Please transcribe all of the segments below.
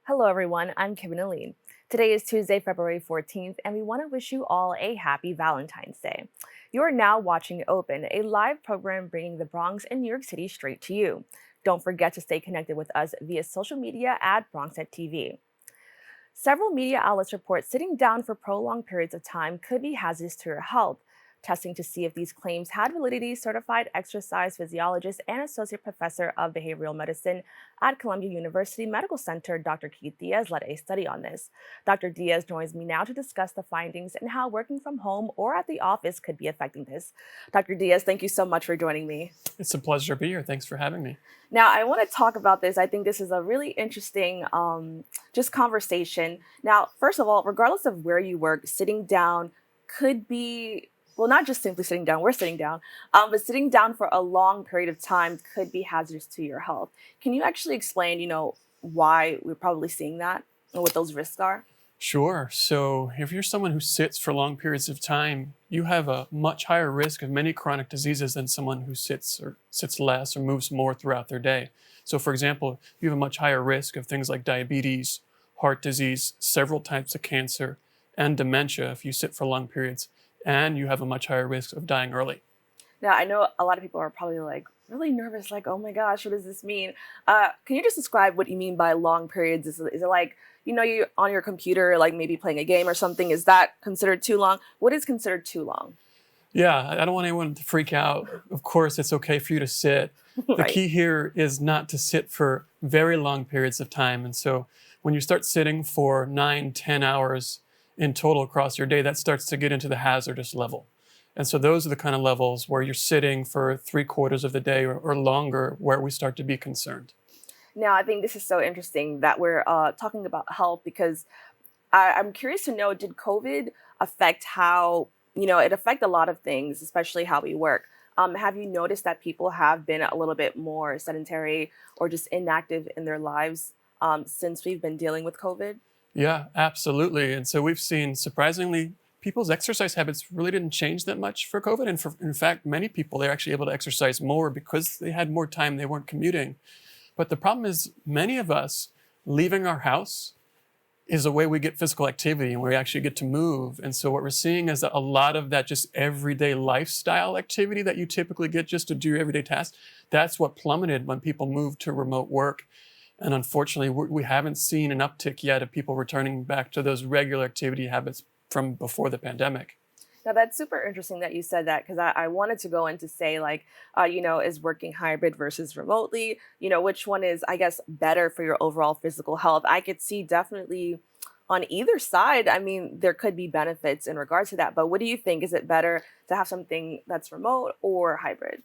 Hello, everyone. I'm Kibin Alleyne. Today is Tuesday, February 14th, and we want to wish you all a happy Valentine's Day. You are now watching Open, a live program bringing the Bronx and New York City straight to you. Don't forget to stay connected with us via social media at BronxNet TV. Several media outlets report sitting down for prolonged periods of time could be hazardous to your health. Testing to see if these claims had validity, certified exercise physiologist and associate professor of behavioral medicine at Columbia University Medical Center, Dr. Keith Diaz, led a study on this. Dr. Diaz joins me now to discuss the findings and how working from home or at the office could be affecting this. Dr. Diaz, thank you so much for joining me. It's a pleasure to be here. Thanks for having me. Now, I want to talk about this. I think this is a really interesting just conversation. Now, first of all, regardless of where you work, sitting down could be, well, not just simply sitting down, we're sitting down, but sitting down for a long period of time could be hazardous to your health. Can you actually explain, why we're probably seeing that and what those risks are? Sure. So if you're someone who sits for long periods of time, you have a much higher risk of many chronic diseases than someone who sits less or moves more throughout their day. So for example, you have a much higher risk of things like diabetes, heart disease, several types of cancer, and dementia if you sit for long periods. And you have a much higher risk of dying early. Now, I know a lot of people are probably like really nervous, like, oh my gosh, what does this mean? Can you just describe what you mean by long periods? Is it like, you're on your computer, like maybe playing a game or something? Is that considered too long? What is considered too long? Yeah, I don't want anyone to freak out. Of course, it's okay for you to sit. The Right. key here is not to sit for very long periods of time. And so when you start sitting for 9, 10 hours in total across your day, that starts to get into the hazardous level. And so those are the kind of levels where you're sitting for 3/4 of the day or longer where we start to be concerned. Now, I think this is so interesting that we're talking about health because I'm curious to know, did COVID affect how, it affect a lot of things, especially how we work? Have you noticed that people have been a little bit more sedentary or just inactive in their lives since we've been dealing with COVID? Yeah, absolutely. And so we've seen, surprisingly, people's exercise habits really didn't change that much for COVID. And in fact, many people, they're actually able to exercise more because they had more time, they weren't commuting. But the problem is many of us leaving our house is a way we get physical activity and we actually get to move. And so what we're seeing is that a lot of that just everyday lifestyle activity that you typically get just to do your everyday tasks, that's what plummeted when people moved to remote work. And unfortunately, we haven't seen an uptick yet of people returning back to those regular activity habits from before the pandemic. Now, that's super interesting that you said that because I wanted to go in to say, like, is working hybrid versus remotely, which one is, I guess, better for your overall physical health? I could see definitely on either side. I mean, there could be benefits in regards to that. But what do you think? Is it better to have something that's remote or hybrid?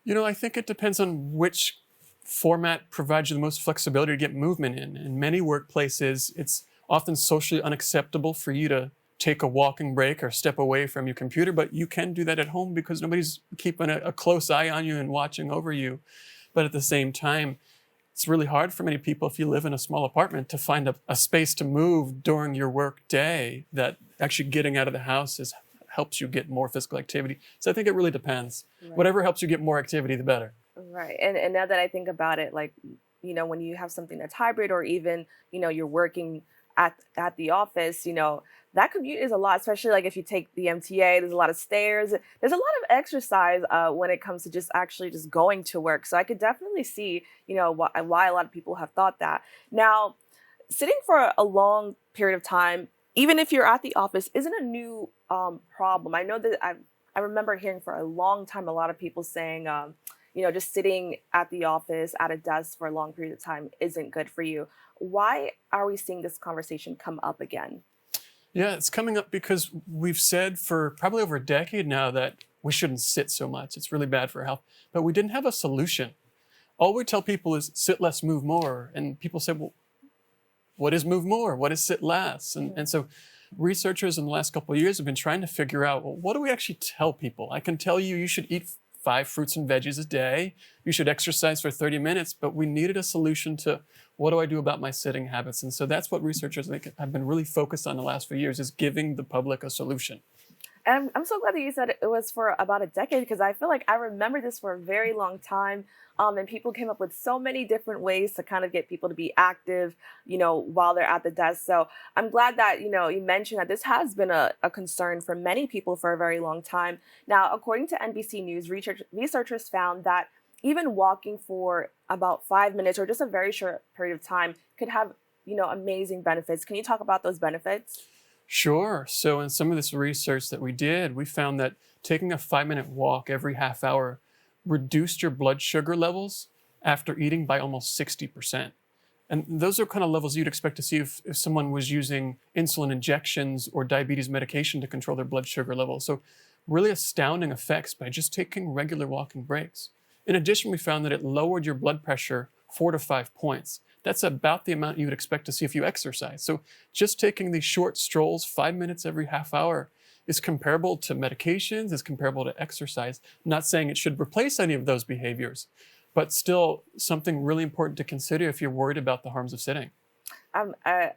I think it depends on which format provides you the most flexibility to get movement in. In many workplaces, it's often socially unacceptable for you to take a walking break or step away from your computer, but you can do that at home because nobody's keeping a close eye on you and watching over you. But at the same time, it's really hard for many people if you live in a small apartment to find a space to move during your work day that actually getting out of the house helps you get more physical activity. So I think it really depends. Right. Whatever helps you get more activity, the better. Right. And now that I think about it, like, when you have something that's hybrid or even, you're working at the office, that commute is a lot, especially like if you take the MTA, there's a lot of stairs. There's a lot of exercise when it comes to just actually just going to work. So I could definitely see, why a lot of people have thought that. Now, sitting for a long period of time, even if you're at the office, isn't a new problem. I know that I remember hearing for a long time a lot of people saying, just sitting at the office at a desk for a long period of time isn't good for you. Why are we seeing this conversation come up again? Yeah, it's coming up because we've said for probably over a decade now that we shouldn't sit so much. It's really bad for our health. But we didn't have a solution. All we tell people is sit less, move more. And people say, well, what is move more? What is sit less? And so researchers in the last couple of years have been trying to figure out, well, what do we actually tell people? I can tell you should eat 5 fruits and veggies a day. You should exercise for 30 minutes, but we needed a solution to what do I do about my sitting habits? And so that's what researchers have been really focused on the last few years is giving the public a solution. And I'm so glad that you said it was for about a decade because I feel like I remember this for a very long time. And people came up with so many different ways to kind of get people to be active, while they're at the desk. So I'm glad that, you mentioned that this has been a concern for many people for a very long time. Now, according to NBC News, researchers found that even walking for about 5 minutes or just a very short period of time could have, amazing benefits. Can you talk about those benefits? Sure. So in some of this research that we did, we found that taking a 5-minute walk every half hour reduced your blood sugar levels after eating by almost 60%. And those are kind of levels you'd expect to see if someone was using insulin injections or diabetes medication to control their blood sugar levels. So really astounding effects by just taking regular walking breaks. In addition, we found that it lowered your blood pressure 4 to 5 points. That's about the amount you would expect to see if you exercise. So just taking these short strolls, 5 minutes every half hour, is comparable to medications, is comparable to exercise. Not saying it should replace any of those behaviors, but still something really important to consider if you're worried about the harms of sitting. I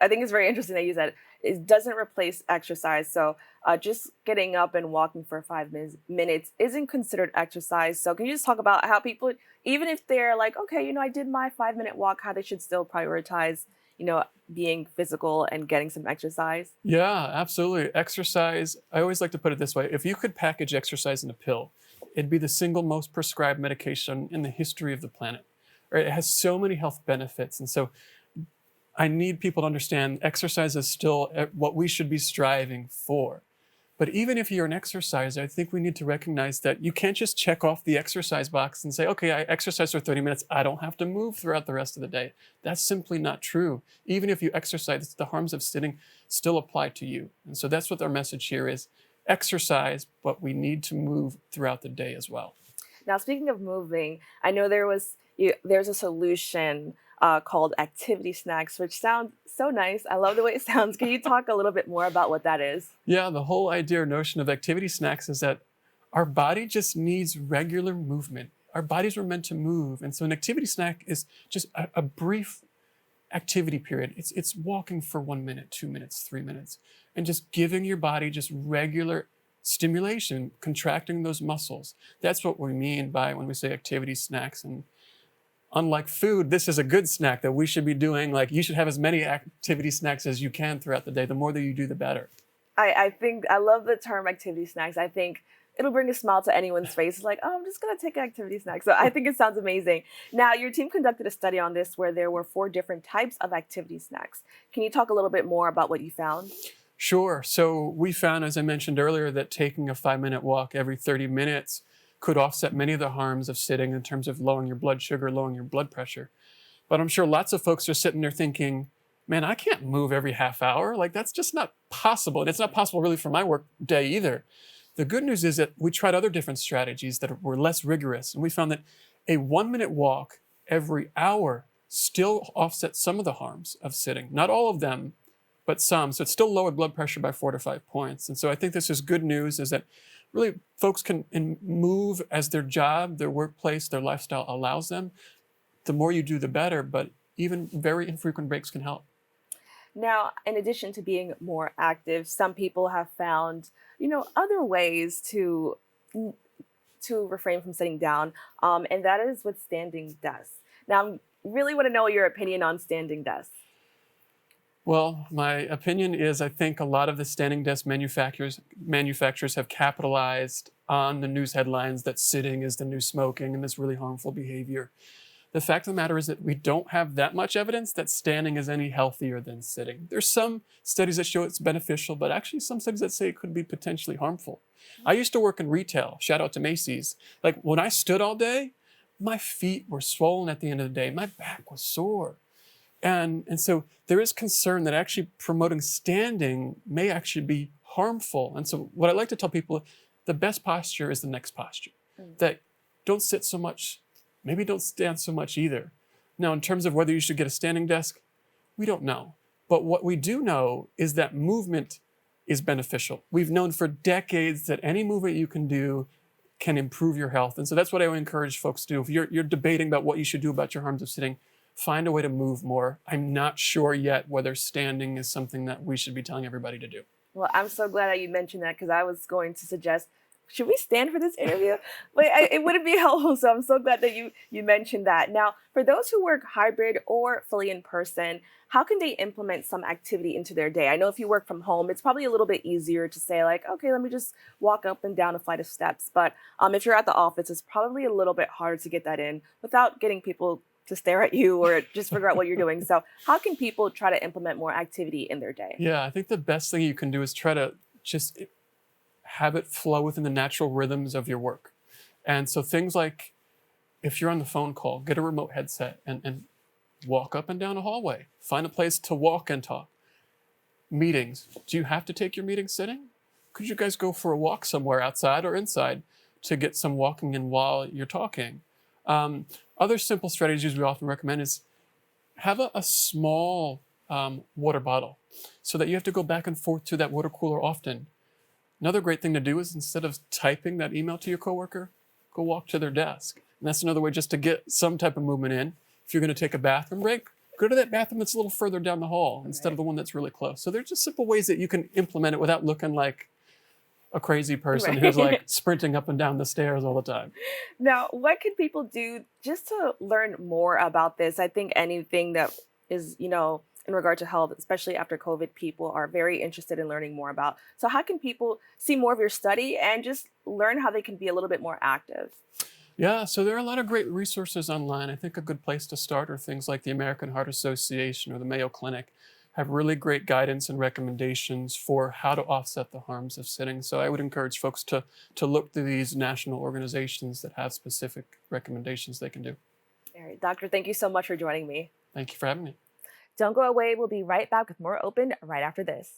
think it's very interesting that you said it doesn't replace exercise. So just getting up and walking for 5 minutes isn't considered exercise. So can you just talk about how people, even if they're like, okay, I did my 5 minute walk, how they should still prioritize, being physical and getting some exercise? Yeah, absolutely. Exercise, I always like to put it this way. If you could package exercise in a pill, it'd be the single most prescribed medication in the history of the planet. Right? It has so many health benefits. And so I need people to understand exercise is still what we should be striving for. But even if you're an exerciser, I think we need to recognize that you can't just check off the exercise box and say, okay, I exercise for 30 minutes. I don't have to move throughout the rest of the day. That's simply not true. Even if you exercise, the harms of sitting still apply to you. And so that's what our message here is: exercise, but we need to move throughout the day as well. Now, speaking of moving, I know there's a solution called activity snacks, which sounds so nice. I love the way it sounds. Can you talk a little bit more about what that is? Yeah, the whole idea or notion of activity snacks is that our body just needs regular movement. Our bodies were meant to move. And so an activity snack is just a brief activity period. It's walking for 1 minute, 2 minutes, 3 minutes, and just giving your body just regular stimulation, contracting those muscles. That's what we mean by when we say activity snacks. And unlike food, this is a good snack that we should be doing. Like, you should have as many activity snacks as you can throughout the day. The more that you do, the better. I think I love the term activity snacks. I think it'll bring a smile to anyone's face. It's like, oh, I'm just going to take an activity snack. So I think it sounds amazing. Now, your team conducted a study on this where there were 4 different types of activity snacks. Can you talk a little bit more about what you found? Sure. So we found, as I mentioned earlier, that taking a 5-minute walk every 30 minutes could offset many of the harms of sitting in terms of lowering your blood sugar, lowering your blood pressure. But I'm sure lots of folks are sitting there thinking, man, I can't move every half hour. Like, that's just not possible. And it's not possible really for my work day either. The good news is that we tried other different strategies that were less rigorous. And we found that a 1-minute walk every hour still offsets some of the harms of sitting. Not all of them, but some. So it still lowered blood pressure by 4 to 5 points. And so I think this is good news, is that really folks can move as their job, their workplace, their lifestyle allows them. The more you do, the better, but even very infrequent breaks can help. Now, in addition to being more active, some people have found, other ways to refrain from sitting down, and that is with standing desks. Now, I really want to know your opinion on standing desks. Well, my opinion is I think a lot of the standing desk manufacturers have capitalized on the news headlines that sitting is the new smoking and this really harmful behavior. The fact of the matter is that we don't have that much evidence that standing is any healthier than sitting. There's some studies that show it's beneficial, but actually some studies that say it could be potentially harmful. I used to work in retail, shout out to Macy's. Like, when I stood all day, my feet were swollen at the end of the day. My back was sore. And so there is concern that actually promoting standing may actually be harmful. And so what I like to tell people, the best posture is the next posture. That don't sit so much, maybe don't stand so much either. Now, in terms of whether you should get a standing desk, we don't know. But what we do know is that movement is beneficial. We've known for decades that any movement you can do can improve your health. And so that's what I would encourage folks to do. If you're debating about what you should do about your harms of sitting, find a way to move more. I'm not sure yet whether standing is something that we should be telling everybody to do. Well, I'm so glad that you mentioned that because I was going to suggest, should we stand for this interview? But it wouldn't be helpful. So I'm so glad that you mentioned that. Now, for those who work hybrid or fully in person, how can they implement some activity into their day? I know if you work from home, it's probably a little bit easier to say like, okay, let me just walk up and down a flight of steps. But if you're at the office, it's probably a little bit harder to get that in without getting people to stare at you or just figure out what you're doing. So how can people try to implement more activity in their day? Yeah, I think the best thing you can do is try to just have it flow within the natural rhythms of your work. And so things like if you're on the phone call, get a remote headset and walk up and down a hallway. Find a place to walk and talk. Meetings. Do you have to take your meeting sitting? Could you guys go for a walk somewhere outside or inside to get some walking in while you're talking? Other simple strategies we often recommend is have a small water bottle so that you have to go back and forth to that water cooler often. Another great thing to do is instead of typing that email to your coworker, go walk to their desk. And that's another way just to get some type of movement in. If you're going to take a bathroom break, go to that bathroom that's a little further down the hall instead of the one that's really close. So there's just simple ways that you can implement it without looking like a crazy person who's like sprinting up and down the stairs all the time. Now, what can people do just to learn more about this? I think anything that is, in regard to health, especially after COVID, people are very interested in learning more about. So how can people see more of your study and just learn how they can be a little bit more active? Yeah, so there are a lot of great resources online. I think a good place to start are things like the American Heart Association or the Mayo Clinic have really great guidance and recommendations for how to offset the harms of sitting. So I would encourage folks to look to these national organizations that have specific recommendations they can do. All right, Doctor, thank you so much for joining me. Thank you for having me. Don't go away. We'll be right back with more Open right after this.